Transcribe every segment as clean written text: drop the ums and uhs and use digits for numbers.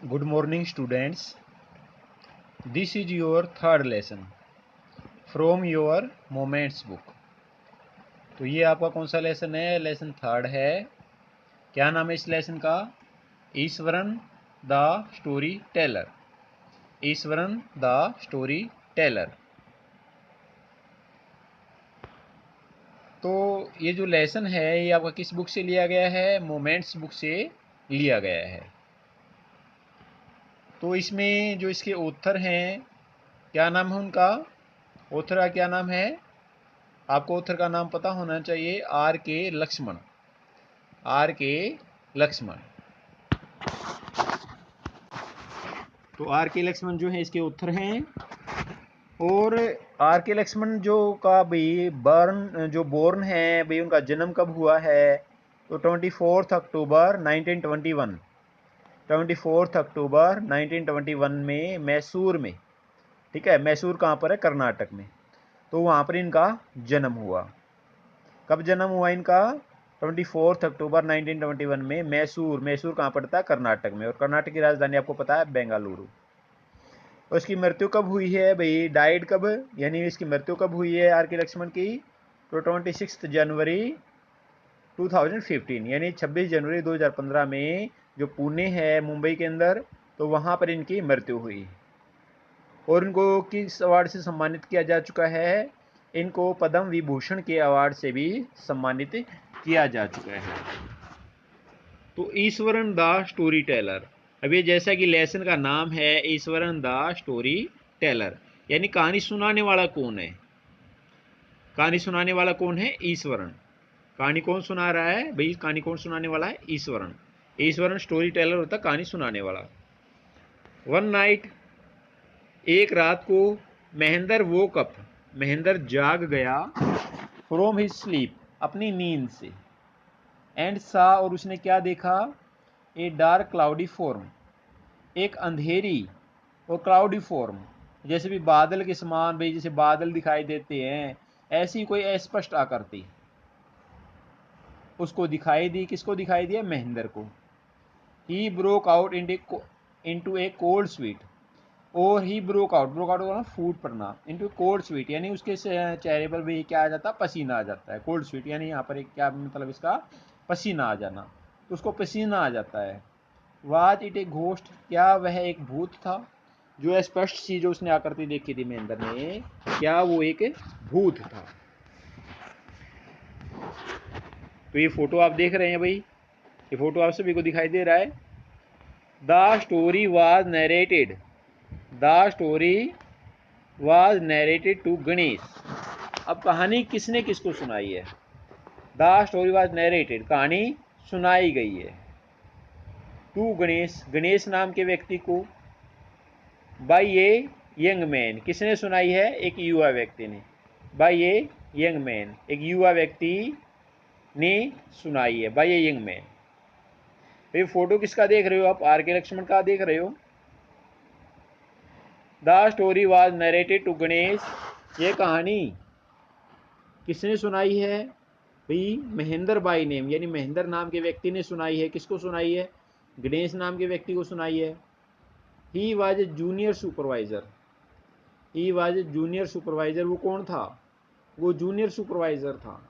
Good morning, students. This is your third lesson from your moments book. तो ये आपका कौन सा लेसन है? लेसन थर्ड है। क्या नाम है इस लेसन का? Iswaran the story teller. Eswaran the story teller. तो ये जो लेसन है ये आपका किस बुक से लिया गया है? मोमेंट्स बुक से लिया गया है। तो इसमें जो इसके ऑथर हैं, क्या नाम है उनका? ऑथर का क्या नाम है? आपको ऑथर का नाम पता होना चाहिए। आर के लक्ष्मण। आर के लक्ष्मण। तो आर के लक्ष्मण जो है इसके ऑथर हैं। और आर के लक्ष्मण जो का भाई बोर्न है भाई, उनका जन्म कब हुआ है? तो 24 अक्टूबर 1921। 24 अक्टूबर 1921 में मैसूर में। ठीक है, मैसूर कहाँ पर है? कर्नाटक में। तो वहाँ पर इनका जन्म हुआ। कब जन्म हुआ इनका? 24 अक्टूबर 1921 में मैसूर। मैसूर कहाँ पड़ता है? कर्नाटक में। और कर्नाटक की राजधानी आपको पता है बेंगलुरु। और इसकी मृत्यु कब हुई है भाई? डाइड कब, यानी इसकी मृत्यु कब हुई है आर के लक्ष्मण की? तो 26 जनवरी 2015, यानी 26 जनवरी 2015 में जो पुणे है मुंबई के अंदर, तो वहाँ पर इनकी मृत्यु हुई। और इनको किस अवार्ड से सम्मानित किया जा चुका है? इनको पद्म विभूषण के अवार्ड से भी सम्मानित किया जा चुका है। तो ईश्वरन द स्टोरी टेलर। अब ये जैसा कि लेसन का नाम है ईश्वरन द स्टोरी टेलर, यानी कहानी सुनाने वाला कौन है? कहानी सुनाने वाला कौन है? ईश्वरन। कहानी कौन सुना रहा है भाई? कहानी कौन सुनाने वाला है? ईश्वरन। ईश्वरन स्टोरी टेलर होता है कहानी सुनाने वाला। वन नाइट, एक रात को, महेंद्र वोक अप, महेंद्र जाग गया, फ्रॉम हिज स्लीप, अपनी नींद से, एंड सा, और उसने क्या देखा? ए डार्क क्लाउडी फॉर्म, एक अंधेरी और क्लाउडी फॉर्म, जैसे भी बादल के समान भाई, जैसे बादल दिखाई देते हैं ऐसी कोई अस्पष्ट आकृति उसको दिखाई दी। किसको दिखाई दिया? महेंद्र को। He broke out into A cold sweet, और ही ब्रोक आउट का फूट पड़ना, इनटू कोल्ड स्वीट, यानी उसके चेहरे पर भी क्या आ जाता है? पसीना आ जाता है। कोल्ड स्वीट यानी यहाँ पर एक क्या मतलब इसका? पसीना आ जाना। तो उसको पसीना आ जाता है। वाज इट ए घोस्ट, क्या वह एक भूत था? जो स्पष्ट चीज जो उसने आकृति देखी थी महेंद्र ने, क्या वो एक भूत था? तो ये फोटो आप देख रहे हैं भाई, ये फोटो आप सभी को दिखाई दे रहा है। The story was narrated, the story was narrated to Ganesh. अब कहानी किसने किसको सुनाई है? द स्टोरी वाज नरेटेड, कहानी सुनाई गई है टू गणेश, गणेश नाम के व्यक्ति को। बाय ए यंग मैन, किसने सुनाई है? एक युवा व्यक्ति ने। बाय ए यंग मैन, एक युवा व्यक्ति ने सुनाई है। By a young man. ये फोटो किसका देख रहे हो आप? आर के लक्ष्मण का देख रहे हो। The story was narrated to Ganesh, ये कहानी किसने सुनाई है भाई? महेंद्र बाई नेम, यानी महेंद्र नाम के व्यक्ति ने सुनाई है। किसको सुनाई है? गणेश नाम के व्यक्ति को सुनाई है। He was a junior supervisor, he was a junior supervisor, वो कौन था? वो जूनियर सुपरवाइजर था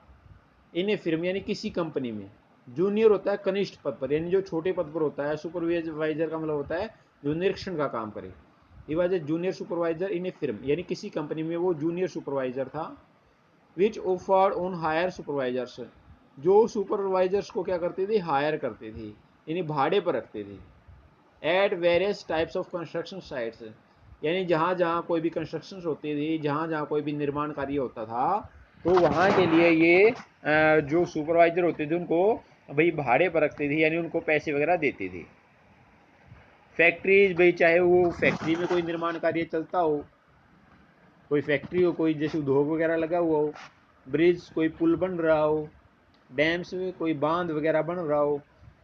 इन ए फिल्म, यानी किसी कंपनी में। जूनियर होता है कनिष्ठ पद पर, यानी जो छोटे पद पर होता है। सुपरवाइजर का मतलब होता है जो निरीक्षण का काम करे। He was a junior supervisor in A film, यानी किसी कंपनी में वो जूनियर सुपरवाइजर था। विच ऑफर्ड ऑन हायर सुपरवाइजर्स, जो सुपरवाइजर्स को क्या करती थी? हायर करती थी, यानी भाड़े पर रखती थी। At various types of construction sites, यानी जहाँ जहाँ कोई भी कंस्ट्रक्शन होती थी, जहाँ जहाँ कोई भी निर्माण कार्य होता था, तो वहाँ के लिए ये जो सुपरवाइजर होते थे उनको भाई भाड़े पर रखती थी, यानी उनको पैसे वगैरह देती थी। फैक्ट्रीज भाई, चाहे वो फैक्ट्री में कोई निर्माण कार्य चलता हो, कोई फैक्ट्री हो, कोई जैसे उद्योग वगैरह लगा हुआ हो, ब्रिज कोई पुल बन रहा हो, डैम्स में कोई बांध वगैरह बन रहा हो,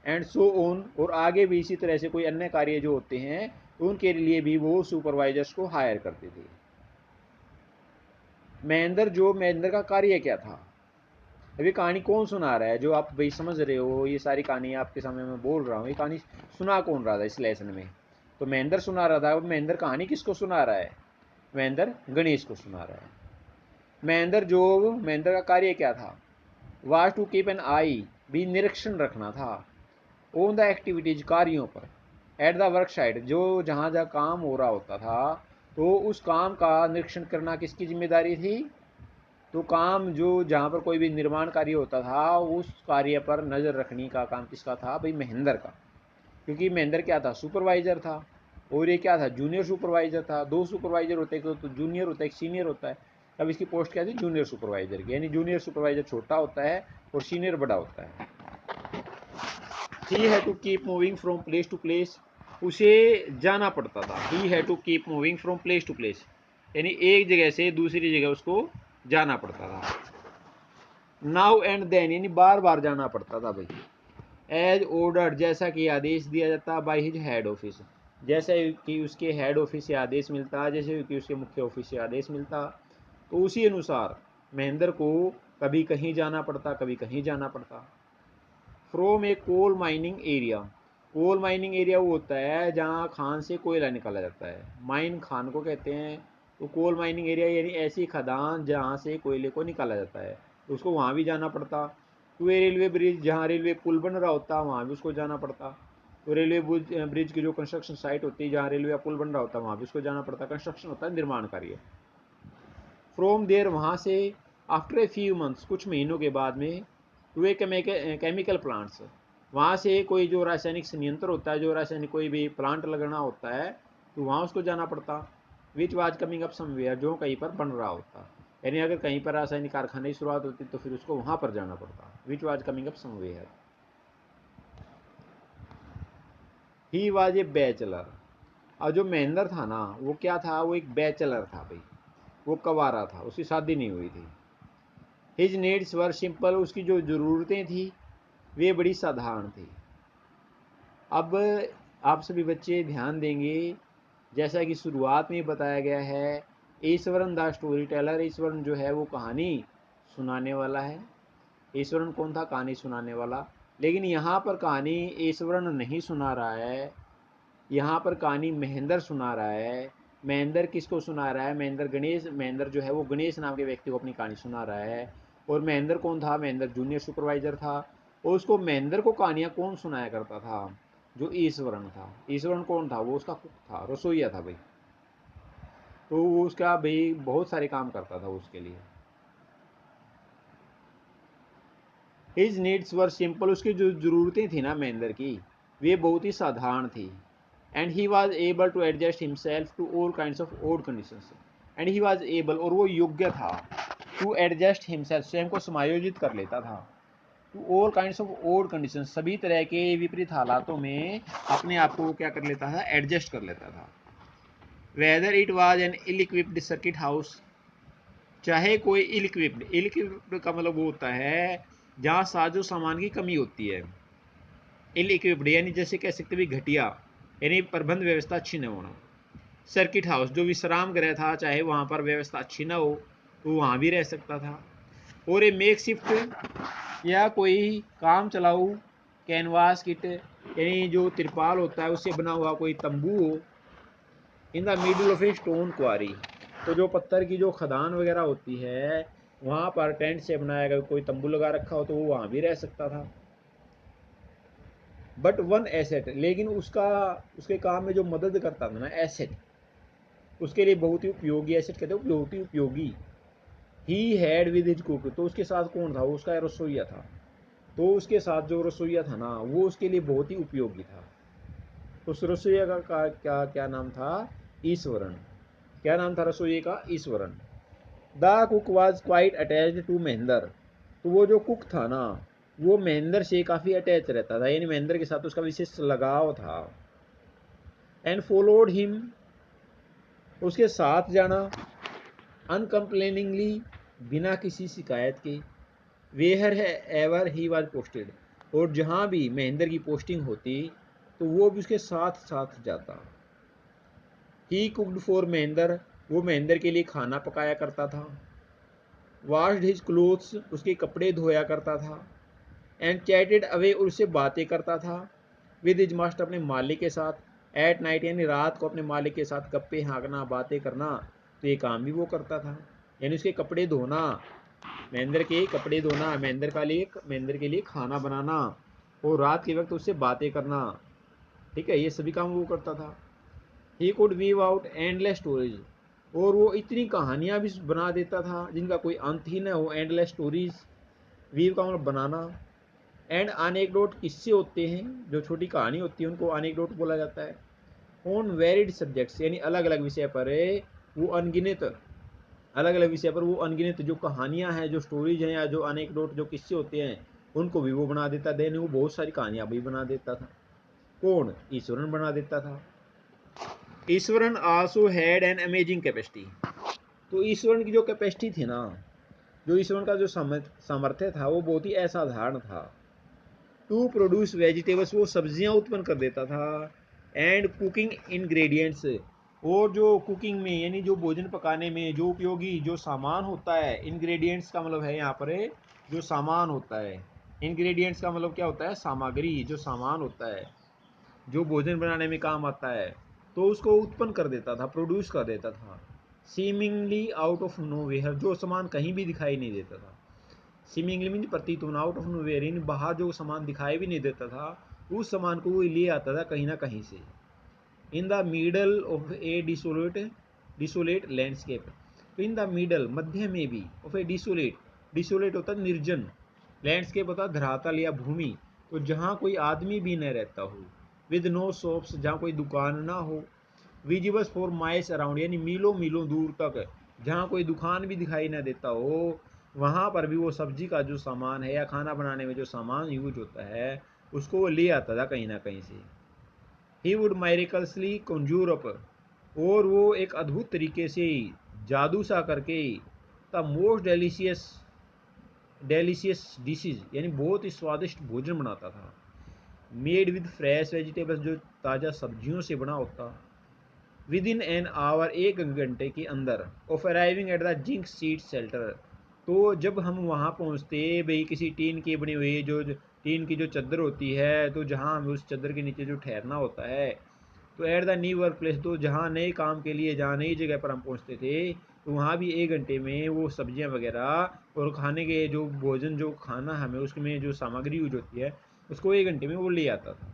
एंड सो ऑन, और आगे भी इसी तरह से कोई अन्य कार्य जो होते हैं, तो उनके लिए भी वो सुपरवाइजर्स को हायर करते थे। महेंद्र का कार्य क्या था? अभी कहानी कौन सुना रहा है? जो आप भाई समझ रहे हो, ये सारी कहानी आपके सामने मैं बोल रहा हूँ, ये कहानी सुना कौन रहा था इस लेसन में? तो महेंद्र सुना रहा था। अब महेंद्र कहानी किसको सुना रहा है? महेंद्र गणेश को सुना रहा है। महेंद्र का कार्य क्या था? वाज टू कीप एन आई, भी निरीक्षण रखना था, ऑन द एक्टिविटीज, कार्यों पर, एट द वर्क साइट, जो जहाँ जहाँ काम हो रहा होता था तो उस काम का निरीक्षण करना किसकी जिम्मेदारी थी? तो काम जो जहाँ पर कोई भी निर्माण कार्य होता था उस कार्य पर नज़र रखने का काम किसका था? भाई महेंद्र का। क्योंकि महेंद्र क्या था? सुपरवाइजर था। और ये क्या था? जूनियर सुपरवाइजर था। दो सुपरवाइजर होते हैं, तो जूनियर होता है, एक सीनियर होता है। अब इसकी पोस्ट क्या थी? जूनियर सुपरवाइजर की, यानी जूनियर सुपरवाइजर छोटा होता है और सीनियर बड़ा होता है। He had to keep moving from place to place, उसे जाना पड़ता था। He had to keep moving from place to place, यानी एक जगह से दूसरी जगह उसको जाना पड़ता था। नाउ एंड देन, यानी बार बार जाना पड़ता था भाई। एज ऑर्डर, जैसा कि आदेश दिया जाता, बाय हिज हेड ऑफिस, जैसे कि उसके हेड ऑफिस से आदेश मिलता, जैसे कि उसके मुख्य ऑफिस से आदेश मिलता, तो उसी अनुसार महेंद्र को कभी कहीं जाना पड़ता, कभी कहीं जाना पड़ता। From a coal mining area, coal mining area वो होता है जहाँ खान से कोयला निकाला जाता है, माइन खान को कहते हैं। तो कोल माइनिंग एरिया यानी ऐसी खदान जहाँ से कोयले को निकाला जाता है, तो उसको वहाँ भी जाना पड़ता। तो ये रेलवे ब्रिज, जहाँ रेलवे पुल बन रहा होता वहाँ भी उसको जाना पड़ता। तो रेलवे ब्रिज की जो कंस्ट्रक्शन साइट होती है, जहाँ रेलवे पुल बन रहा होता है वहाँ भी उसको जाना पड़ता। कंस्ट्रक्शन होता है, निर्माण कार्य। फ्रॉम देयर, वहाँ से, आफ्टर ए फ्यू मंथ्स, कुछ महीनों के बाद में, टू ए केमिकल प्लांट्स, वहाँ से कोई जो रासायनिक संयंत्र होता है, जो रासायनिक कोई भी प्लांट लगाना होता है, तो वहाँ उसको जाना पड़ता। Which was coming up somewhere, जो कहीं पर बन रहा होता, यानी अगर कहीं पर रासायनिक कारखाने की शुरुआत होती तो फिर उसको वहाँ पर जाना पड़ता। Which was coming up somewhere. He was a bachelor, और जो महेंद्र था ना वो क्या था? वो एक बैचलर था भाई, वो कवारा था, उसकी शादी नहीं हुई थी। हिज नीड्स वर सिंपल, उसकी जो ज़रूरतें थी वे बड़ी साधारण थी। अब आप सभी बच्चे ध्यान देंगे, जैसा कि शुरुआत में बताया गया है, Eswaran the story teller, Eswaran जो है वो कहानी सुनाने वाला है। ईश्वरन कौन था? कहानी सुनाने वाला। लेकिन यहाँ पर कहानी ईश्वरन नहीं सुना रहा है, यहाँ पर कहानी महेंद्र सुना रहा है। महेंद्र किसको सुना रहा है? महेंद्र जो है वो गणेश नाम के व्यक्ति को अपनी कहानी सुना रहा है। और महेंद्र कौन था? महेंद्र जूनियर सुपरवाइजर था। और उसको महेंद्र को कहानियाँ कौन सुनाया करता था? जो ईश्वरन था। ईश्वरन कौन था? वो उसका कुक था, रसोईया था भाई। तो वो उसका भाई बहुत सारे काम करता था उसके लिए। हिज नीड्स वर सिंपल, उसकी जो ज़रूरतें थी ना महेंद्र की, वे बहुत ही साधारण थी। And he was able to adjust himself to all kind of odd conditions. And he was able, और वो योग्य था, टू एडजस्ट हिमसेल्फ, स्वयं को समायोजित कर लेता था, to all kind of odd condition, सभी तरह के विपरीत हालातों में अपने आप को वो क्या कर लेता था? एडजस्ट कर लेता था। Whether it was an ill equipped circuit house, चाहे कोई इल इक्विप्ड का मतलब वो होता है जहाँ साजो सामान की कमी होती है। इल इक्विप्ड यानी जैसे कह सकते भी घटिया, यानी प्रबंध व्यवस्था अच्छी न होना। सर्किट हाउस जो विश्राम गृह था, चाहे वहाँ पर व्यवस्था अच्छी ना हो तो वहाँ भी रह सकता था। और ये मेक शिफ्ट या कोई काम चलाऊ कैनवास किट, यानी जो तिरपाल होता है उससे बना हुआ कोई तंबू हो। In the middle of a stone quarry, तो जो पत्थर की जो खदान वगैरह होती है वहाँ पर टेंट से बनाया गया कोई तंबू लगा रखा हो तो वो वहाँ भी रह सकता था। बट वन एसेट, लेकिन उसके काम में जो मदद करता था ना एसेट, उसके लिए बहुत ही उपयोगी, एसेट कहते हैं बहुत ही उपयोगी। He had with his cook, तो उसके साथ कौन था? वो उसका रसोईया था। तो उसके साथ जो रसोईया था ना वो उसके लिए बहुत ही उपयोगी था। उस रसोईया का क्या क्या नाम था? ईश्वरन। क्या नाम था रसोईये का? Iswaran. The cook was quite attached to Mahendra, तो वो जो कुक था ना वो महेंद्र से काफ़ी अटैच रहता था, यानी महेंद्र के साथ उसका विशेष लगाव था। एंड फॉलोड हिम, उसके साथ जाना, अनकम्प्लेनिंगली, बिना किसी शिकायत के, wherever he was posted, और जहाँ भी महेंद्र की पोस्टिंग होती तो वो भी उसके साथ साथ जाता। ही कुकड फॉर महेंद्र, वो महेंद्र के लिए खाना पकाया करता था। वॉश्ड हिज क्लोथ्स, उसके कपड़े धोया करता था। एंड चैटेड अवे, उससे बातें करता था। विद हिज मास्टर, अपने मालिक के साथ। एट नाइट यानी रात को अपने मालिक के साथ गप्पे हाँकना, बातें करना, तो ये काम भी वो करता था। यानी उसके कपड़े धोना, महेंद्र के कपड़े धोना, महेंद्र के लिए खाना बनाना और रात के वक्त उससे बातें करना, ठीक है, ये सभी काम वो करता था। He could weave out endless stories, और वो इतनी कहानियाँ भी बना देता था जिनका कोई अंत ही न हो। एंडलेस स्टोरीज, वीव का मतलब बनाना, एंड अनेक्डोट किस्से होते हैं, जो छोटी कहानी होती है उनको अनेक्डोट बोला जाता है। ऑन वेरिड सब्जेक्ट्स यानी अलग अलग विषय पर वो अनगिनत, अलग अलग विषय पर वो अनगिनत जो कहानियाँ हैं, जो स्टोरीज हैं, या जो अनेक्डोट जो किस्से होते हैं, उनको भी वो बना देता। देन वो बहुत सारी कहानियाँ भी बना देता था। कौन? ईश्वरन बना देता था। Eswaran also had an amazing capacity, तो ईश्वरन की जो कैपेसिटी थी ना, जो ईश्वरन का जो सामर्थ्य था, वो बहुत ही असाधारण था। टू प्रोड्यूस वेजिटेबल्स, वो सब्जियां उत्पन्न कर देता था। एंड कुकिंग इंग्रेडिएंट्स, और जो कुकिंग में यानी जो भोजन पकाने में जो उपयोगी जो सामान होता है, इंग्रेडिएंट्स का मतलब है यहाँ पर जो सामान होता है। इंग्रेडिएंट्स का मतलब क्या होता है? सामग्री, जो सामान होता है जो भोजन बनाने में काम आता है, तो उसको उत्पन्न कर देता था, प्रोड्यूस कर देता था। सीमिंगली आउट ऑफ नोवेयर, जो सामान कहीं भी दिखाई नहीं देता था। सीमिंगली मीन प्रतीत होना, आउट ऑफ नोवेयर इन बाहर जो सामान दिखाई भी नहीं देता था, उस सामान को वो ले आता था कहीं ना कहीं से। In the middle of a desolate landscape, तो इन द मिडल, मध्य में भी, ऑफ ए डिसोलेट होता है निर्जन, लैंडस्केप होता है धरातल या भूमि, तो जहाँ कोई आदमी भी न रहता हो। विद नो शॉप्स, जहाँ कोई दुकान ना हो। विजिबल्स फॉर माइल्स अराउंड, यानी मीलों मीलों दूर तक जहाँ कोई दुकान भी दिखाई ना देता हो, वहाँ पर भी वो सब्जी का जो सामान है या खाना बनाने में जो सामान यूज होता है, उसको वो ले आता था कहीं ना कहीं से। ही वुड मायरिकल्सली कंज्यूर अप, और वो एक अद्भुत तरीके से जादू सा करके द मोस्ट डेलीशियस डिशेज, यानी बहुत ही स्वादिष्ट भोजन बनाता था। मेड विद फ्रेश वेजिटेबल्स, जो ताज़ा सब्जियों से बना होता। विद इन एन आवर, एक घंटे के अंदर, of arriving at the zinc seat shelter, तो जब हम वहाँ पहुँचते भाई किसी टीन की बनी हुई जो टीन की जो चादर होती है, तो जहाँ हमें उस चादर के नीचे जो ठहरना होता है, तो at the new work place, तो जहाँ नए काम के लिए जहाँ नई जगह पर हम पहुँचते थे, तो वहाँ भी एक घंटे में वो सब्जियाँ वगैरह और खाने के जो भोजन जो खाना हमें उसमें जो सामग्री यूज होती है, उसको एक घंटे में वो ले आता था।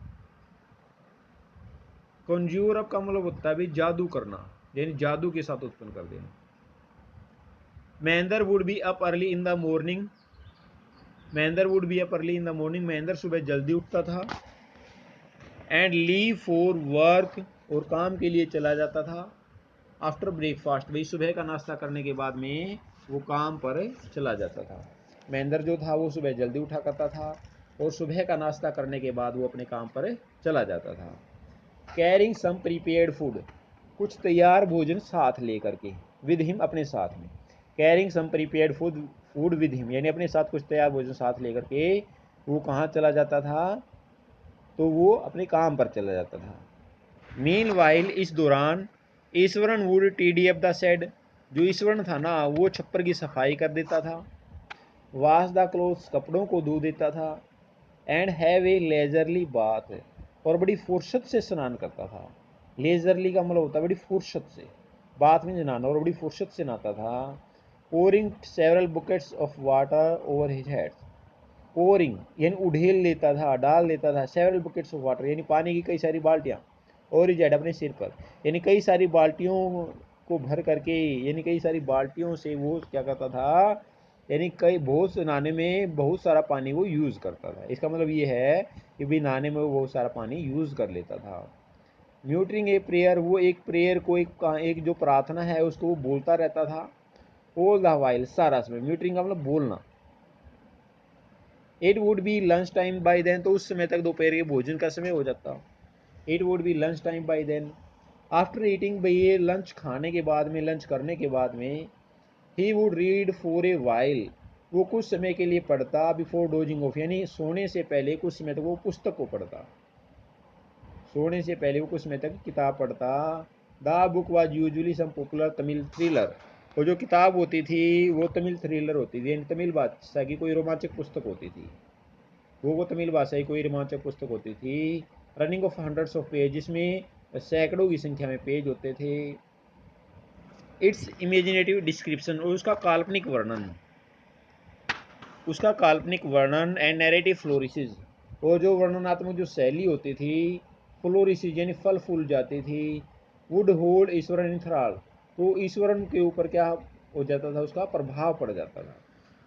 कंज्यूर अप का मतलब होता है भी जादू करना, यानी जादू के साथ उत्पन्न कर देना। Mahendra would be up early in the morning, Mahendra सुबह जल्दी उठता था। एंड लीव फॉर वर्क, और काम के लिए चला जाता था। आफ्टर ब्रेकफास्ट, वही सुबह का नाश्ता करने के बाद में वो काम पर चला जाता था। महेंद्र जो था वो सुबह जल्दी उठा करता था और सुबह का नाश्ता करने के बाद वो अपने काम पर चला जाता था। कैरिंग सम प्रीपेयर्ड फूड, कुछ तैयार भोजन साथ लेकर के, विद हिम, अपने साथ में। Carrying some prepared food with him, यानी अपने साथ कुछ तैयार भोजन साथ लेकर के वो कहाँ चला जाता था? तो वो अपने काम पर चला जाता था। मीनवाइल, इस दौरान, Iswaran would tidy up the shed, जो ईश्वरन था ना वो छप्पर की सफाई कर देता था। वाश द क्लोथ्स, कपड़ों को धो देता था। And have a leisurely bath, और बड़ी फुर्सत से स्नान करता था। लेजरली का मतलब होता है बड़ी फुर्सत से, बाथ में नहाना, और बड़ी फुर्सत से नहाता था। Pouring several bouquets of water over his head, pouring यानी उड़ेल लेता था, डाल देता था। सेवरल बुकेट्स ऑफ वाटर यानी पानी की कई सारी बाल्टियाँ, और हिज हेड, अपने सिर पर, यानी कई सारी बाल्टियों को भर करके, यानी कई सारी बाल्टियों से वो क्या करता था, यानी कई बहुत नहाने में बहुत सारा पानी वो यूज़ करता था। इसका मतलब ये है कि भाई नहाने में वो बहुत सारा पानी यूज़ कर लेता था। म्यूटरिंग ए प्रेयर, वो एक प्रेयर को एक जो प्रार्थना है उसको वो बोलता रहता था। ऑल द वाइल, सारा समय। म्यूटरिंग का मतलब बोलना। It would be lunch time by then, तो उस समय तक दोपहर के भोजन का समय हो जाता। It would be lunch time by then. After eating, भाई ये लंच खाने के बाद में, लंच करने के बाद में, he would read for a while, वो कुछ समय के लिए पढ़ता। बिफोर डोजिंग ऑफ, यानी सोने से पहले कुछ समय तक वो पुस्तक को पढ़ता। सोने से पहले वो कुछ समय तक किताब पढ़ता। The book was usually some popular Tamil thriller, वो जो किताब होती थी वो तमिल थ्रिलर होती थी, यानी तमिल भाषा की कोई रोमांचक पुस्तक होती थी। वो तमिल भाषा की कोई रोमांचक पुस्तक होती थी। Running of hundreds of page, जिसमें सैकड़ों की संख्या में पेज होते थे। इट्स इमेजिनेटिव डिस्क्रिप्शन, और उसका काल्पनिक वर्णन एंड नैरेटिव फ्लोरिसेस, और जो वर्णनात्मक जो शैली होती थी, फ्लोरिसेस यानी फल फूल जाती थी। वुड होल्ड ईश्वरन इन थ्राल, तो ईश्वरन के ऊपर क्या हो जाता था, उसका प्रभाव पड़ जाता था।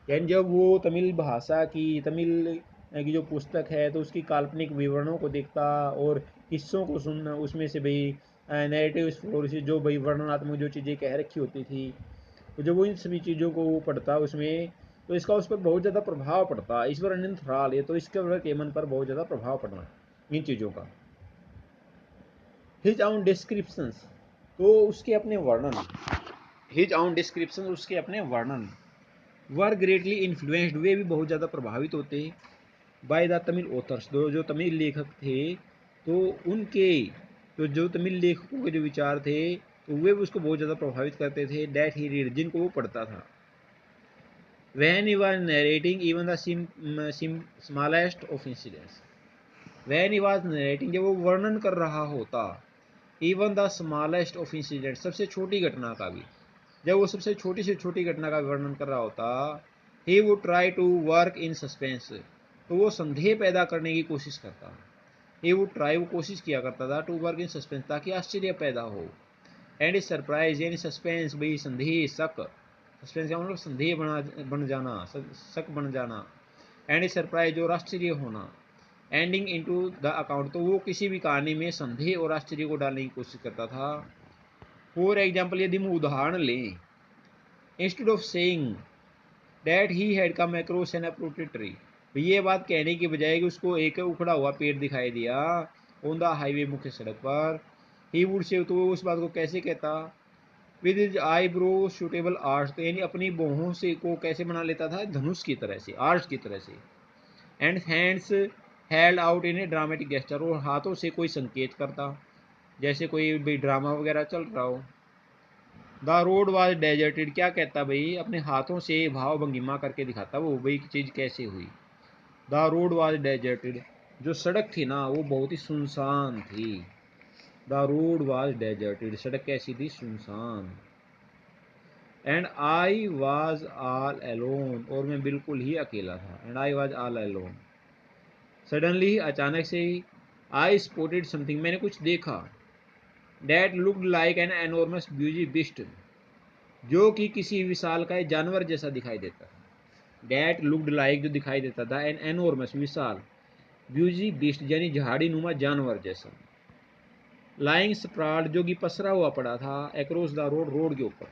यानी जब वो तमिल भाषा की, तमिल की जो पुस्तक है, तो उसकी काल्पनिक विवरणों को देखता और किस्सों को सुनना, उसमें से भाई नैरेटिव फ्लोरिसेस, जो भाई वर्णनात्मक जो चीज़ें कह रखी होती थी, तो जब वो इन सभी चीज़ों को वो पढ़ता उसमें, तो इसका उस पर बहुत ज़्यादा प्रभाव पड़ता। ईश्वर अनंत थ्राल, ये तो इसके मन पर बहुत ज़्यादा प्रभाव पड़ना इन चीज़ों का। हिज आउन डिस्क्रिप्शंस, तो उसके अपने वर्णन, हिज आउन डिस्क्रिप्शन, उसके अपने वर्णन वर ग्रेटली इन्फ्लुएंस्ड, वे भी बहुत ज़्यादा प्रभावित होते बाय द तमिल ऑथर्स, जो तमिल लेखक थे, तो उनके तो जो तमिल लेखकों के जो विचार थे, तो वे उसको बहुत ज़्यादा प्रभावित करते थे। डैट ही रीड, जिनको वो पढ़ता था। When he was narrating even the smallest of incidents, when he was narrating, जब वो वर्णन कर रहा होता, even the smallest of incidents, सबसे छोटी घटना का भी, जब वो सबसे छोटी से छोटी घटना का वर्णन कर रहा होता, he would try to work in suspense, तो वो संदेह पैदा करने की कोशिश करता। he would try, वो कोशिश किया करता था, to work in suspense, ताकि आश्चर्य पैदा हो। and सरप्राइज, यानी सस्पेंस, भाई संदेह, शक, सस्पेंस का मतलब संदेह बन जाना, शक बन जाना। एंड सरप्राइज, और आश्चर्य होना। एंडिंग इनटू द अकाउंट, तो वो किसी भी कहानी में संदेह और आश्चर्य को डालने की कोशिश करता था। फॉर एग्जाम्पल, यदि हम उदाहरण लें, instead of saying that he had come across an uprooted tree, ये बात कहने की बजाय कि उसको एक उखड़ा हुआ पेड़ दिखाई दिया ऑन द हाईवे, मुख्य सड़क पर, ही वुड से, तो वो उस बात को कैसे कहता, with is eyebrow suitable arts, तो यानी अपनी बाहों से को कैसे बना लेता था, धनुष की तरह से, आर्ट्स की तरह से। And hands held out in A dramatic gesture, और हाथों से कोई संकेत करता, जैसे कोई भी ड्रामा वगैरह चल रहा हो। द रोड वाज डेजर्टेड, क्या कहता भाई, अपने हाथों से भाव भंगिमा करके दिखाता वो भाई चीज़ कैसे हुई। द रोड वाज डेजर्टेड, जो सड़क थी ना वो बहुत ही सुनसान थी। द रोड वाज डेजर्टेड, सड़क कैसी थी, सुनसान। And I was all alone, और मैं बिल्कुल ही अकेला था। And I was all alone, suddenly, अचानक से ही, आई स्पॉटेड समथिंग, मैंने कुछ देखा। That looked like an enormous bulgy beast, जो कि किसी विशालकाय जानवर जैसा दिखाई देता था। डैट लुक्ड लाइक, जो दिखाई देता था, एन एनॉर्मस विशाल, ब्यूजी बिस्ट यानी झाड़ी नुमा जानवर जैसा। लाइंग स्प्राड, जो कि पसरा हुआ पड़ा था, एक्रॉस द रोड, रोड के ऊपर,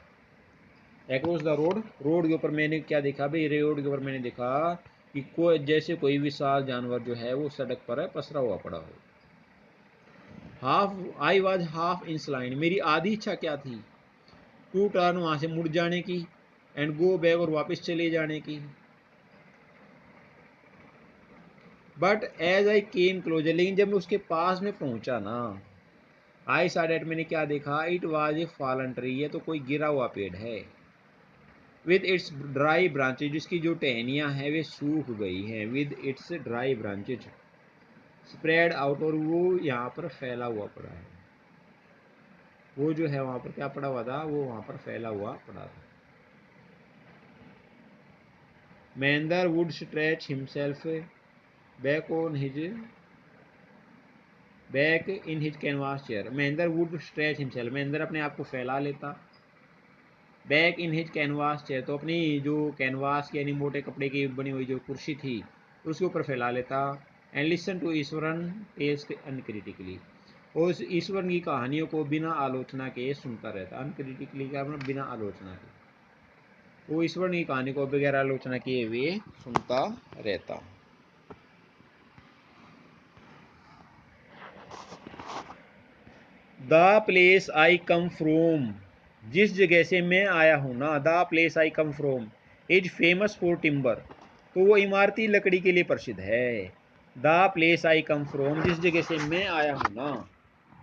एक्रॉस द रोड, रोड के ऊपर मैंने क्या देखा भाई, रोड के ऊपर मैंने देखा कि कोई जैसे कोई विशाल जानवर जो है वो सड़क पर है, पसरा हुआ पड़ा हो। हाफ, आई वॉज हाफ इंसलाइन, मेरी आधी इच्छा क्या थी, टू टर्न, वहां से मुड़ जाने की, एंड गो बैक, और वापस चले जाने की। But as I came closer, लेकिन जब मैं उसके पास में पहुंचा ना, आई सॉ दैट, मैंने क्या देखा, it was a fallen tree, ये तो कोई गिरा हुआ पेड़ है। विद इट्स ड्राई ब्रांचेज, जिसकी जो टहनियाँ हैं वे सूख गई हैं। With its dry branches spread out, और वो यहाँ पर फैला हुआ पड़ा है, वो जो है वहाँ पर क्या पड़ा हुआ था, वो वहाँ पर फैला हुआ पड़ा था। Mahendra would stretch himself back on his back in his canvas chair, Mahendra would stretch himself, Mahendra अपने आप को फैला लेता। Back in his canvas chair, तो अपनी जो कैनवास की यानी मोटे कपड़े की बनी हुई जो कुर्सी थी उसके ऊपर फैला लेता। And listen to Iswaran tells uncritically, और उस ईश्वर की कहानियों को बिना आलोचना के सुनता रहता। अनक्रिटिकली का मतलब बिना आलोचना के, वो ईश्वर की कहानी को बगैर आलोचना किए हुए सुनता रहता। The place I come from, जिस जगह से मैं आया हूँ ना, the place I come from is famous for timber, तो वो इमारती लकड़ी के लिए प्रसिद्ध है। The place I come from, जिस जगह से मैं आया हूँ ना,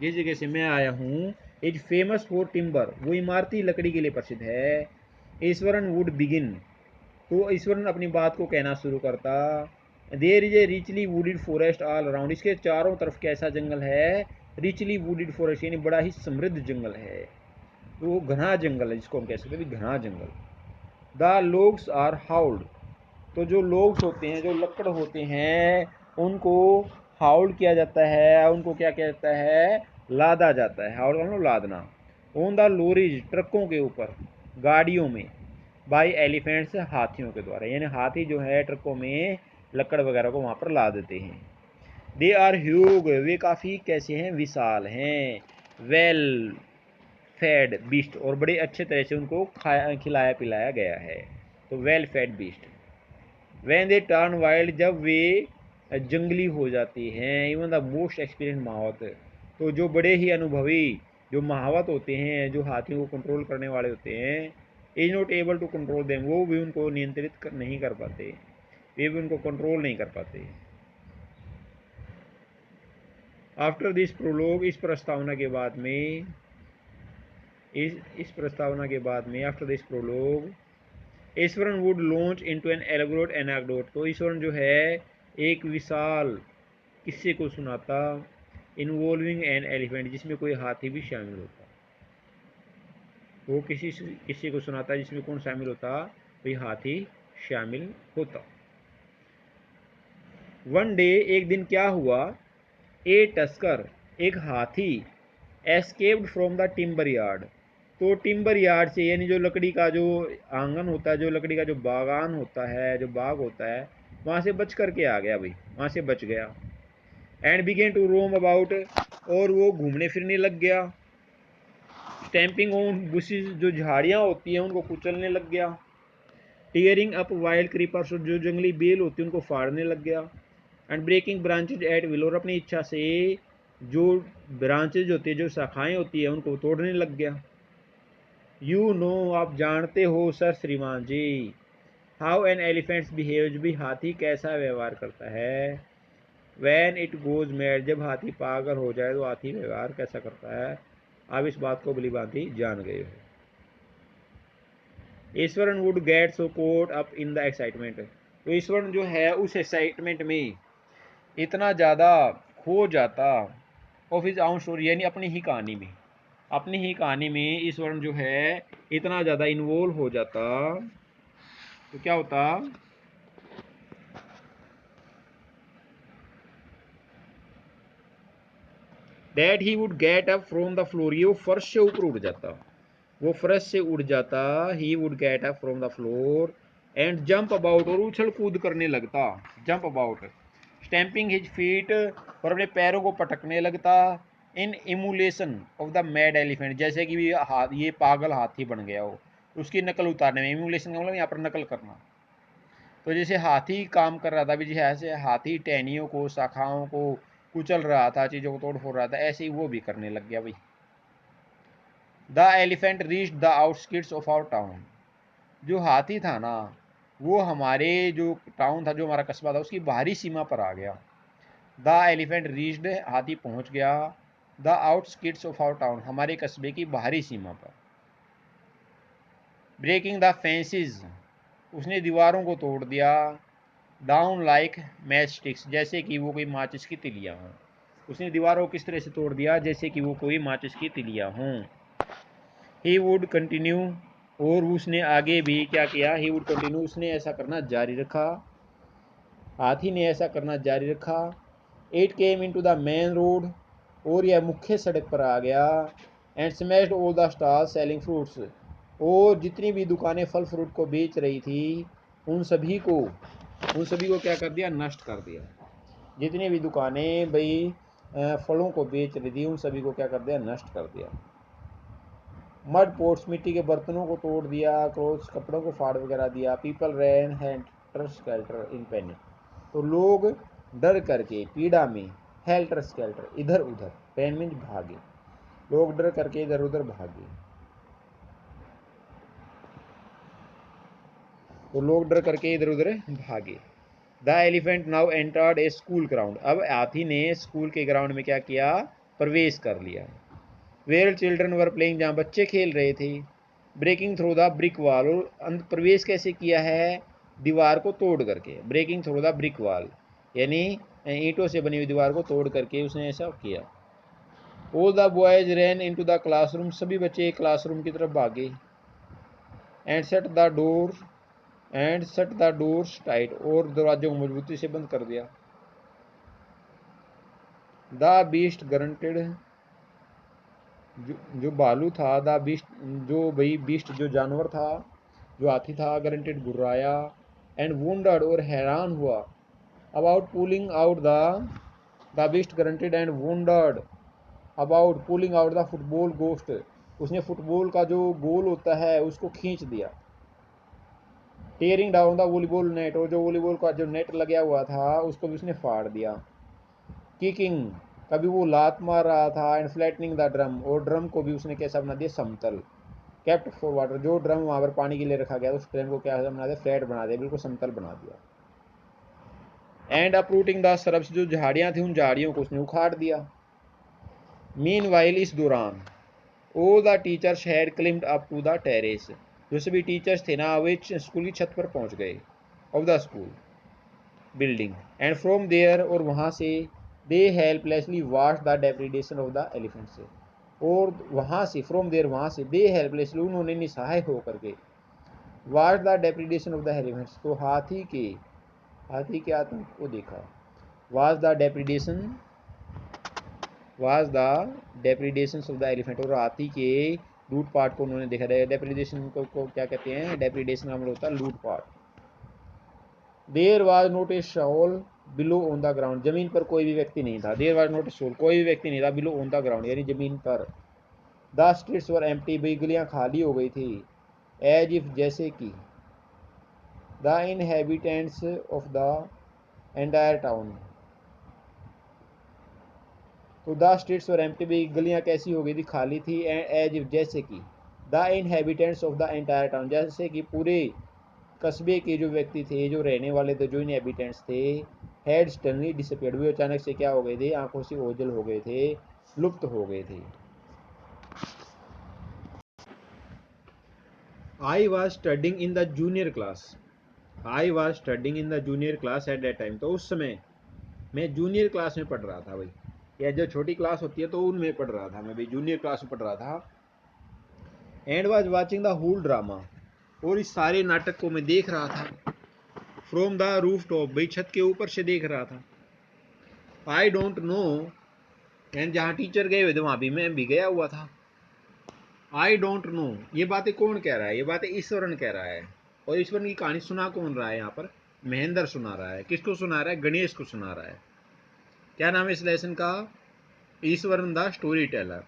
जिस जगह से मैं आया हूँ, इज फेमस फॉर टिम्बर, वो इमारती लकड़ी के लिए प्रसिद्ध है। ईश्वरन वुड बिगिन, तो ईश्वरन अपनी बात को कहना शुरू करता। There is a richly wooded forest all around, इसके चारों तरफ कैसा जंगल है, रिचली वुडेड फॉरेस्ट यानी बड़ा ही समृद्ध जंगल है, तो घना जंगल है जिसको हम कह सकते हैं घना जंगल। द लोग्स आर हाउल्ड, तो जो लोग्स होते हैं, जो लकड़ होते हैं, उनको हाउल्ड किया जाता है, उनको क्या किया जाता है, लादा जाता है। हाउल्ड मतलब लादना। ऑन द लोरीज, ट्रकों के ऊपर, गाड़ियों में, बाई एलिफेंट्स, हाथियों के द्वारा, यानी हाथी जो है ट्रकों में लकड़ वगैरह को वहाँ पर ला देते हैं। दे आर ह्यूग, वे काफ़ी कैसे हैं, विशाल हैं। वेल फेड बीस्ट, और बड़े अच्छे तरह से उनको खिलाया पिलाया गया है, तो well fade beast. When they turn wild, जब वे जंगली हो जाती हैं। इवन द मोस्ट एक्सपीरियंस महावत, तो जो बड़े ही अनुभवी जो महावत होते हैं, जो हाथियों को कंट्रोल करने वाले होते हैं, is not able to control them, वो भी उनको नियंत्रित नहीं कर पाते, वे भी उनको कंट्रोल नहीं कर पाते। आफ्टर दिस प्रोलोग, इस प्रस्तावना के बाद में, इस प्रस्तावना के बाद में, after this prologue, Iswaran would launch into an elaborate anecdote, तो ईश्वरन जो है एक विशाल किस्से को सुनाता, इन्वॉल्विंग एन एलिफेंट, जिसमें कोई हाथी भी शामिल होता। वो किसी किस्से को सुनाता जिसमें कौन शामिल होता, कोई हाथी शामिल होता। वन डे, एक दिन क्या हुआ, ए टस्कर, एक हाथी, escaped from the timber yard, तो टिम्बर यार्ड से, यानी जो लकड़ी का जो आंगन होता है, जो लकड़ी का जो बागान होता है, जो बाग होता है, वहाँ से बच करके आ गया भाई, वहाँ से बच गया। And began to roam about, और वो घूमने फिरने लग गया। स्टैम्पिंग ऑन बुशेस, जो झाड़ियाँ होती हैं उनको कुचलने लग गया। टीयरिंग अप वाइल्ड क्रीपर्स, जो जंगली बेल होती है उनको फाड़ने लग गया। And breaking branches at will, और अपनी इच्छा से जो ब्रांचेज होती है, जो शाखाएं होती है, उनको तोड़ने लग गया। यू नो, आप जानते हो सर श्रीमान जी, हाउ एन एलिफेंट्स बिहेव्स, भी हाथी कैसा व्यवहार करता है। वैन इट गोज मैड, जब हाथी पागल हो जाए तो हाथी व्यवहार कैसा करता है। आप इस बात को भली भांति जान गए हो। Iswaran would get so worked up in the excitement, तो ईश्वरन जो है उस एक्साइटमेंट में इतना ज़्यादा खो जाता, ऑफ हिज आउन स्टोरी, यानी अपनी ही कहानी में, अपनी ही कहानी में ईश्वरन जो है इतना ज़्यादा इन्वॉल्व हो जाता, तो क्या होता, that he would get up from the floor, ये वो फर्श से ऊपर उड़ जाता, वो फर्श से उड़ जाता। He would get up from the floor and jump about, और उछल कूद करने लगता, jump about. Stamping his feet, और अपने पैरों को पटकने लगता। In emulation of the mad elephant, जैसे कि ये पागल हाथी बन गया हो, उसकी नकल उतारने में। इमुलेशन का मतलब यहाँ पर नकल करना, तो जैसे हाथी काम कर रहा था भी, जैसे हाथी टहनियों को, शाखाओं को कुचल रहा था, चीज़ों को तोड़ फोड़ रहा था, ऐसे ही वो भी करने लग गया भाई। The elephant reach the outskirts of our town, जो हाथी था ना, वो हमारे जो टाउन था, जो हमारा कस्बा था, उसकी बाहरी सीमा पर आ गया। द एलिफेंट रीच्ड, हाथी पहुंच गया। The outskirts of our town, हमारे कस्बे की बाहरी सीमा पर। ब्रेकिंग द फेंसेस, उसने दीवारों को तोड़ दिया। डाउन लाइक मैच स्टिक्स, जैसे कि वो कोई माचिस की तिलियां हों, उसने दीवारों को किस तरह से तोड़ दिया, जैसे कि वो कोई माचिस की तिलियां हों। ही वुड कंटिन्यू, और उसने आगे भी क्या किया, ही वुड कंटिन्यू, उसने ऐसा करना जारी रखा, हाथी ने ऐसा करना जारी रखा। It came into the main road, और यह मुख्य सड़क पर आ गया। And smashed all the stalls selling fruits, और जितनी भी दुकानें फल फ्रूट को बेच रही थी, उन सभी को क्या कर दिया, नष्ट कर दिया। जितनी भी दुकानें भाई फलों को बेच रही थी, उन सभी को क्या कर दिया, नष्ट कर दिया। मड पोट्स, मिट्टी के बर्तनों को तोड़ दिया। क्लोथ्स, कपड़ों को फाड़ वगैरह दिया। People ran helter skelter in panic, तो लोग डर करके, पीड़ा में, हेल्टर स्केल्टर, इधर उधर, पैन में भागे, लोग डर करके इधर उधर भागे, तो लोग डर करके इधर उधर भागे। The elephant now entered A school ground, अब हाथी ने स्कूल के ग्राउंड में क्या किया, प्रवेश कर लिया। वेयर चिल्ड्रन वर प्लेइंग, जहाँ बच्चे खेल रहे थे। Breaking through the brick wall, और प्रवेश कैसे किया है, दीवार को तोड़ करके। Breaking through the brick wall, यानी ईंटों से बनी हुई दीवार को तोड़ करके उसने ऐसा किया। All the boys ran into the classroom, सभी बच्चे क्लासरूम की तरफ भागे। And shut the doors tight, और दरवाजे को मजबूती से बंद कर दिया। द बीस्ट ग्रंटेड, जो भालू था, द बीस्ट जो भाई बीस्ट जो जानवर था, जो हाथी था, ग्रंटेड गुर्राया, एंड वंडर्ड और हैरान हुआ, about pulling out the beast grunted and wandered about pulling out the football goalpost, उसने फुटबॉल का जो गोल होता है उसको खींच दिया। Tearing down the volleyball net, और जो वॉलीबॉल का जो नेट लगा हुआ था उसको भी उसने फाड़ दिया। किकिंग, कभी वो लात मार रहा था, एंड फ्लैटनिंग द ड्रम, और ड्रम को भी उसने कैसा बना दिया, समतल। केप्ट फॉर वाटर, जो ड्रम वहाँ पर पानी के लिए रखा गया उस ड्रम को क्या बना दिया, फ्लैट बना दिया, बिल्कुल समतल बना दिया। एंड अपरूटिंग द सरब्स, जो झाड़ियाँ थी उन झाड़ियों को उसने उखाड़ दिया। मीनवाइल, इस दौरान, all the teachers had climbed up to the terrace, जो सभी टीचर्स थे ना वे स्कूल की छत पर पहुंच गए, of the school building, and from there, और वहाँ से, they helplessly watch the depredation of the elephants, और वहाँ से, फ्रॉम देयर वहाँ से, दे हेल्पलेसली उन्होंने निसहाय होकर के, watch the depredation of the elephants, तो हाथी के आतंक को देखा। Watch the depredation of the elephant, और हाथी के लूटपाट को उन्होंने देखा। डेप्रिडेशन को क्या कहते हैं, डेप्रिडेशन का मतलब होता है लूटपाट। There was not a soul below on the ground, जमीन पर कोई भी व्यक्ति नहीं था। There was not a soul, कोई भी व्यक्ति नहीं था, बिलो ऑन द ग्राउंड यानी जमीन पर। द स्ट्रीट्स वर एम्प्टी, गलियां खाली हो गई थी। एज इफ, जैसे कि, the inhabitants of the entire town, तो द स्ट्रीट्स वर एम्प्टी, गलियां कैसी हो गई थी, खाली थी। एज इफ, जैसे कि, the inhabitants of the entire town, जैसे कि पूरे कस्बे के जो व्यक्ति थे, जो रहने वाले थे, जो इनहेबिटेंट्स थे, हैड सडनली डिसअपियर्ड, वे अचानक से क्या हो गए थे, आंखों से ओझल हो गए थे, लुप्त हो गए थे। I was studying in the junior class, I was studying in the junior class at that time, तो उस समय मैं जूनियर क्लास में पढ़ रहा था भाई, या जो छोटी क्लास होती है तो उनमें पढ़ रहा था मैं भाई, जूनियर क्लास में पढ़ रहा था। And was watching the whole drama, और इस सारे नाटक को मैं देख रहा था। फ्रॉम द रूफ टॉप, भाई छत के ऊपर से देख रहा था। आई डोंट नो, एंड जहाँ टीचर गए हुए थे वहाँ भी मैं भी गया हुआ था। आई डोंट नो, ये बातें कौन कह रहा है, ये बातें ईश्वरन कह रहा है। और ईश्वरन की कहानी सुना कौन रहा है यहाँ पर, महेंद्र सुना रहा है। किसको सुना रहा है, गणेश को सुना रहा है। क्या नाम है इस लेसन का, ईश्वरन द स्टोरी टेलर।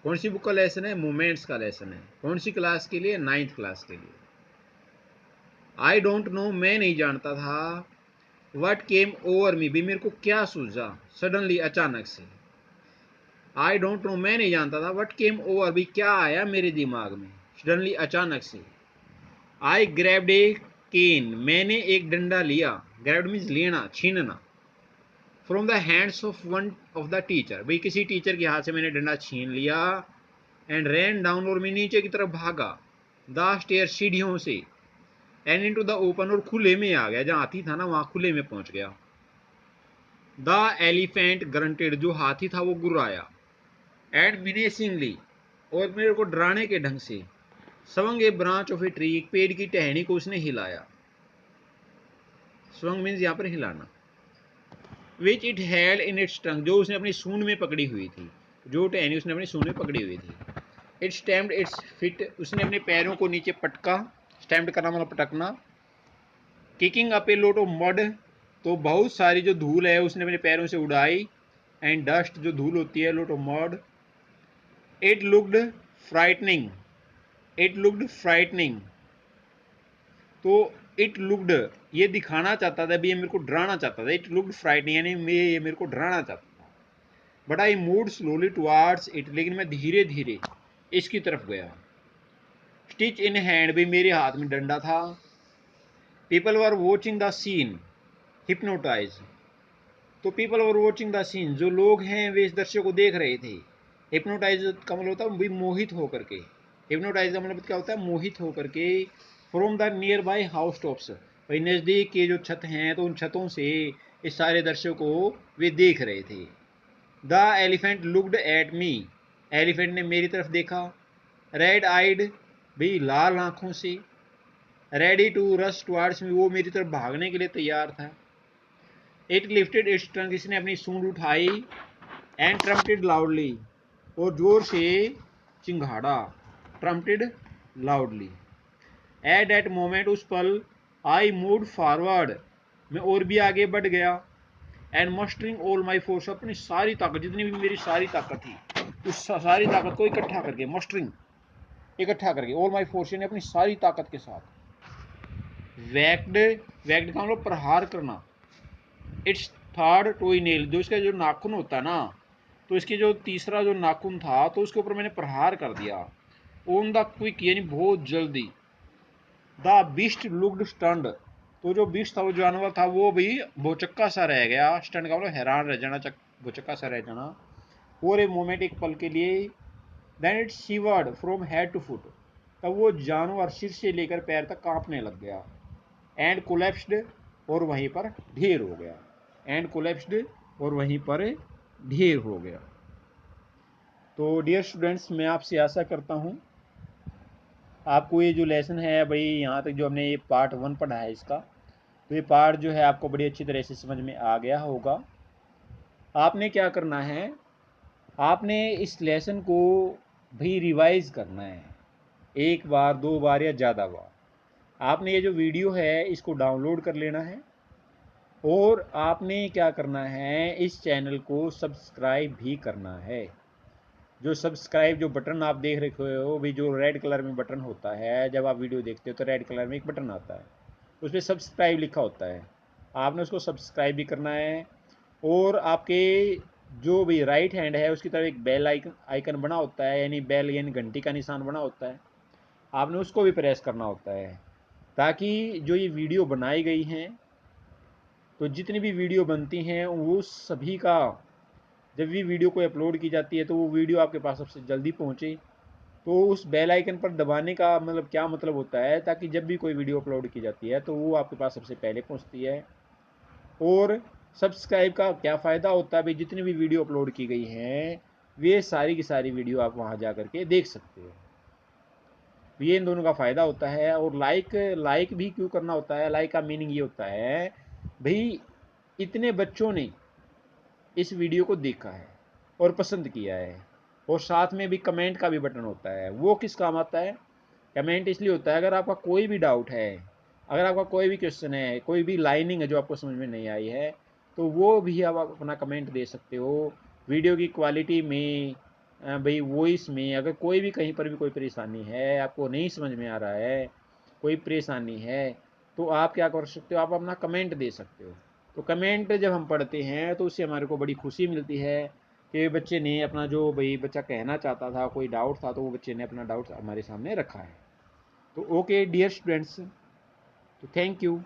कौन सी बुक का लेसन है, मोमेंट्स का लेसन है। कौन सी क्लास के लिए, 9th क्लास के लिए। आई डोंट नो, मैं नहीं जानता था। वट केम ओवर मी, भी मेरे को क्या सूझा, सडनली अचानक से। आई डोंट नो, मैं नहीं जानता था। वट केम ओवर, भी क्या आया मेरे दिमाग में, सडनली अचानक से। आई ग्रैब्ड ए केन, मैंने एक डंडा लिया। ग्रैब्ड मीन्स लेना, छीनना। From the hands of one of the teacher, भाई किसी टीचर के हाथ से मैंने डंडा छीन लिया। एंड रैन डाउन, और मैं नीचे की तरफ भागा। द स्टेयर, सीढ़ियों से। एंड इनटू द ओपन, और खुले में आ गया, जहाँ हाथी था ना वहाँ खुले में पहुंच गया। द एलिफेंट ग्रंटेड, जो हाथी था वो गुर्राया। एंड मिनेसिंगली, और मेरे को डराने के ढंग से। Swung A branch of a tree, एक पेड़ की टहनी को उसने हिलाया। स्वंग मीन्स यहाँ पर हिलाना। Which it had in its tongue, जो उसने अपनी सूंड में पकड़ी हुई थी, जो टहनी उसने अपनी सूंड में पकड़ी हुई थी। इट स्टैम्प्ड इट्स फिट, उसने अपने पैरों को नीचे पटका। स्टैम्प्ड करना मतलब पटकना। Kicking up a lot of mud, तो बहुत सारी जो धूल है उसने अपने पैरों से उड़ाई। एंड डस्ट, जो धूल होती है, लोट of mud. It looked frightening, it looked frightening, तो इट लुक्ड, ये दिखाना चाहता था, भी ये मेरे को डराना चाहता था। इट लुक्ड फ्राइटनिंग यानी ये मेरे को डराना चाहता था। But I moved slowly towards it, लेकिन मैं धीरे धीरे इसकी तरफ गया। स्टिच इन हैंड, भी मेरे हाथ में डंडा था। People were watching the scene, hypnotize, तो people were watching the scene, जो लोग हैं वे इस दृश्य को देख रहे थे। हिप्नोटाइज का मतलब होता है मोहित होकर के। हिप्नोटाइज का मतलब क्या होता है, मोहित होकर के। From the near by house tops, भाई नज़दीक के जो छत हैं तो उन छतों से इस सारे दृश्यों को वे देख रहे थे। The elephant looked at me, elephant ने मेरी तरफ देखा। रेड आइड, भाई लाल आंखों से। Ready to rush towards me, वो मेरी तरफ भागने के लिए तैयार था। इट लिफ्टेड इट्स ट्रंक, इसने अपनी सूंड उठाई। एंड ट्रम्पटेड लाउडली, और जोर से चिंघाड़ा। ट्रम्पटेड लाउडली। एट दैट मोमेंट, उस पल, आई मूव्ड फॉरवर्ड, मैं और भी आगे बढ़ गया। एंड मस्टरिंग ऑल माई फोर्स, अपनी सारी ताकत, जितनी भी मेरी सारी ताकत थी, उस सारी ताकत को इकट्ठा करके, मस्टरिंग इकट्ठा करके, ऑल माई फोर्स ने अपनी सारी ताकत के साथ। वैक्ड, वैक्ड का मतलब प्रहार करना। इट्स थर्ड टोई नेल, जो इसका जो नाखून होता है ना, तो इसके जो तीसरा जो नाखून था तो उसके ऊपर मैंने प्रहार कर दिया। ऑन द क्विक, यानी बहुत जल्दी। द बीस्ट लुक्ड स्टंड, तो जो बीस्ट था, वो जानवर था, वो भी भौचक्का सा रह गया। स्टंड का मतलब हैरान रह जाना, भौचक्का सा रह जाना। और एक मोमेंट, एक पल के लिए। Then it shivered from head to foot, तब वो जानवर सिर से लेकर पैर तक कांपने लग गया। एंड कोलैप्स्ड, और वहीं पर ढेर हो गया। एंड कोलैप्स्ड, और वहीं पर ढेर हो गया। तो डियर स्टूडेंट्स, मैं आपसे आशा करता हूँ आपको ये जो लेसन है भाई, यहाँ तक जो हमने ये पार्ट 1 पढ़ा है इसका, तो ये पार्ट जो है आपको बड़ी अच्छी तरह से समझ में आ गया होगा। आपने क्या करना है, आपने इस लेसन को भी रिवाइज करना है, एक बार, 2 बार या ज़्यादा बार। आपने ये जो वीडियो है इसको डाउनलोड कर लेना है, और आपने क्या करना है, इस चैनल को सब्सक्राइब भी करना है। जो सब्सक्राइब जो बटन आप देख रहे हो भी, जो रेड कलर में बटन होता है, जब आप वीडियो देखते हो तो रेड कलर में एक बटन आता है, उस पर सब्सक्राइब लिखा होता है। आपने उसको सब्सक्राइब भी करना है। और आपके जो भी राइट हैंड है उसकी तरफ एक बेल आइकन बना होता है, यानी बेल यानी घंटी का निशान बना होता है, आपने उसको भी प्रेस करना होता है, ताकि जो ये वीडियो बनाई गई हैं, तो जितनी भी वीडियो बनती हैं वो सभी का, जब भी वीडियो को अपलोड की जाती है तो वो वीडियो आपके पास सबसे जल्दी पहुंचे। तो उस बेल आइकन पर दबाने का मतलब क्या मतलब होता है, ताकि जब भी कोई वीडियो अपलोड की जाती है तो वो आपके पास सबसे पहले पहुंचती है। और सब्सक्राइब का क्या फ़ायदा होता है भाई, जितनी भी वीडियो अपलोड की गई हैं वे सारी की सारी वीडियो आप वहाँ जा करके देख सकते हो। ये इन दोनों का फ़ायदा होता है। और लाइक भी क्यों करना होता है, लाइक का मीनिंग ये होता है भाई, इतने बच्चों ने इस वीडियो को देखा है और पसंद किया है। और साथ में भी कमेंट का भी बटन होता है, वो किस काम आता है, कमेंट इसलिए होता है अगर आपका कोई भी डाउट है, अगर आपका कोई भी क्वेश्चन है, कोई भी लाइनिंग है जो आपको समझ में नहीं आई है, तो वो भी आप अपना कमेंट दे सकते हो। वीडियो की क्वालिटी में, भाई वॉइस में, अगर कोई भी कहीं पर भी कोई परेशानी है, आपको नहीं समझ में आ रहा है, कोई परेशानी है, तो आप क्या कर सकते हो, आप अपना कमेंट दे सकते हो। तो कमेंट जब हम पढ़ते हैं तो उससे हमारे को बड़ी खुशी मिलती है कि बच्चे ने अपना, जो भाई बच्चा कहना चाहता था, कोई डाउट था, तो वो बच्चे ने अपना डाउट हमारे सामने रखा है। तो ओके डियर स्टूडेंट्स, तो थैंक यू।